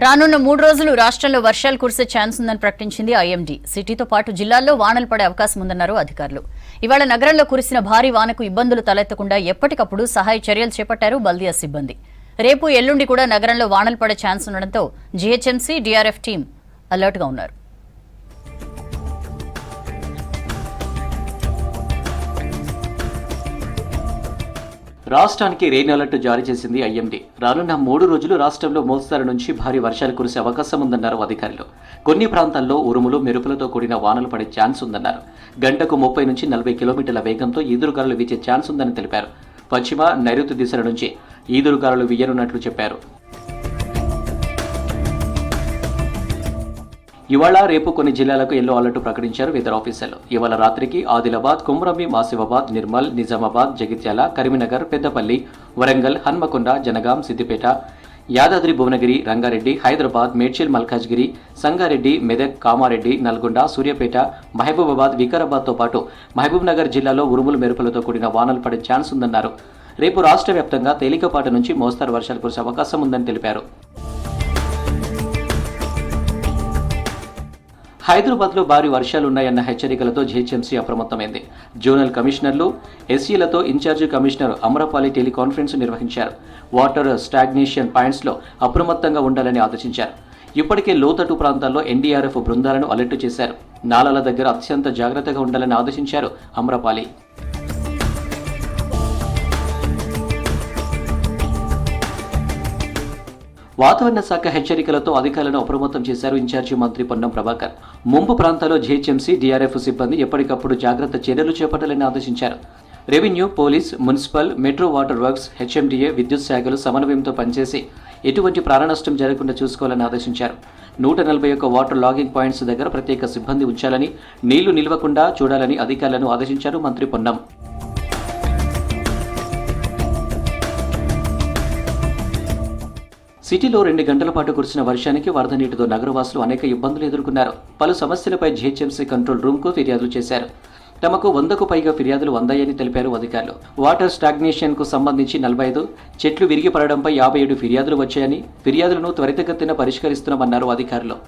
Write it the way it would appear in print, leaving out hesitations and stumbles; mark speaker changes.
Speaker 1: రానున్న 3 రోజులు రాష్ట్రంలో వర్షాలు కురిసే ఛాన్స్ ఉందని ప్రకటించింది ఐఎండీ. సిటీతో పాటు జిల్లాల్లో వానలు పడే అవకాశం ఉందన్నారు అధికారులు. ఇవాళ నగరంలో కురిసిన భారీ వానకు ఇబ్బందులు తలెత్తకుండా ఎప్పటికప్పుడు సహాయ చర్యలు చేపట్టారు బల్దియా సిబ్బంది. రేపు ఎల్లుండి కూడా నగరంలో వానలు పడే ఛాన్స్ ఉండడంతో జీహెచ్ఎంసీ, డీఆర్ఎఫ్ టీం అలర్ట్గా ఉన్నారు.
Speaker 2: రాష్ట్రానికి రెయిన్ అలర్ట్ జారీ చేసింది ఐఎండీ. రానున్న 3 రోజులు రాష్ట్రంలో మోస్తరు నుంచి భారీ వర్షాలు కురిసే అవకాశం ఉందన్నారు అధికారులు. కొన్ని ప్రాంతాల్లో ఉరుములు, మెరుపులతో కూడిన వానలు పడే ఛాన్స్ ఉందన్నారు. గంటకు 30 నుంచి 40 కిలోమీటర్ల వేగంతో ఈదురుగాలులు వీచే ఛాన్స్ ఉందని తెలిపారు. పశ్చిమ, నైరుతి దిశల నుంచి ఈదురుగాలులు వీయనున్నట్లు చెప్పారు. ఇవాళ రేపు కొన్ని జిల్లాలకు ఎల్లో అలర్ట్ ప్రకటించారు వెదర్ ఆఫీసర్లు. ఇవాళ రాత్రికి ఆదిలాబాద్, కుమ్రంభీం, ఆసిఫాబాద్, నిర్మల్, నిజామాబాద్, జగిత్యాల, కరీంనగర్, పెద్దపల్లి, వరంగల్, హన్మకొండ, జనగాం, సిద్దిపేట, యాదాద్రి భువనగిరి, రంగారెడ్డి, హైదరాబాద్, మేడ్చల్, మల్కాజ్గిరి, సంగారెడ్డి, మెదక్, కామారెడ్డి, నల్గొండ, సూర్యాపేట, మహబూబాబాద్, వికారాబాద్తో పాటు మహబూబ్నగర్ జిల్లాలో ఉరుములు మెరుపులతో కూడిన వానలు పడే ఛాన్స్ ఉందన్నారు. రేపు రాష్ట్ర వ్యాప్తంగా తేలికపాటి నుంచి మోస్తరు వర్షాలు కురిసే అవకాశం ఉందని తెలిపారు. హైదరాబాద్లో భారీ వర్షాలున్నాయన్న హెచ్చరికలతో జీహెచ్ఎంసీ అప్రమత్తమైంది. జోనల్ కమిషనర్లు, ఎస్సీలతో ఇన్ఛార్జి కమిషనర్ అమరపాలి టెలికాన్ఫరెన్స్ నిర్వహించారు. వాటర్ స్టాగ్నేషన్ పాయింట్స్లో అప్రమత్తంగా ఉండాలని ఆదేశించారు. ఇప్పటికే లోతట్టు ప్రాంతాల్లో ఎన్డీఆర్ఎఫ్ బృందాలను అలర్ట్ చేశారు. నాలాల దగ్గర అత్యంత జాగ్రత్తగా ఉండాలని ఆదేశించారు అమరపాలి. వాతావరణ శాఖ హెచ్చరికలతో అధికారులను అప్రమత్తం చేశారు ఇన్ఛార్జి మంత్రి పొన్నం ప్రభాకర్. ముంపు ప్రాంతాల్లో జీహెచ్ఎంసీ, డీఆర్ఎఫ్ సిబ్బంది ఎప్పటికప్పుడు జాగ్రత్త చర్యలు చేపట్టాలని ఆదేశించారు. Revenue, police, municipal, metro water works, HMDA, విద్యుత్ శాఖలు సమన్వయంతో పనిచేసి ఎటువంటి ప్రాణనష్టం జరగకుండా చూసుకోవాలని ఆదేశించారు. 141 వాటర్ లాగింగ్ పాయింట్స్ దగ్గర ప్రత్యేక సిబ్బంది ఉంచాలని, నీళ్లు నిలవకుండా చూడాలని అధికారులను ఆదేశించారు మంత్రి పొన్నం. సిటీలో 2 గంటల పాటు కురిసిన వర్షానికి వరద నీటితో నగరవాసులు అనేక ఇబ్బందులు ఎదుర్కొన్నారు. పలు సమస్యలపై జీహెచ్ఎంసీ కంట్రోల్ రూమ్కు ఫిర్యాదులు చేశారు. తమకు 100కు పైగా ఫిర్యాదులు అందాయని తెలిపారు అధికారులు. వాటర్ స్టాగ్నేషన్కు సంబంధించి 45, చెట్లు విరిగి పడడంపై 57 ఫిర్యాదులు వచ్చాయని, ఫిర్యాదులను త్వరితగతిన పరిష్కరిస్తున్నామన్నారు అధికారులు.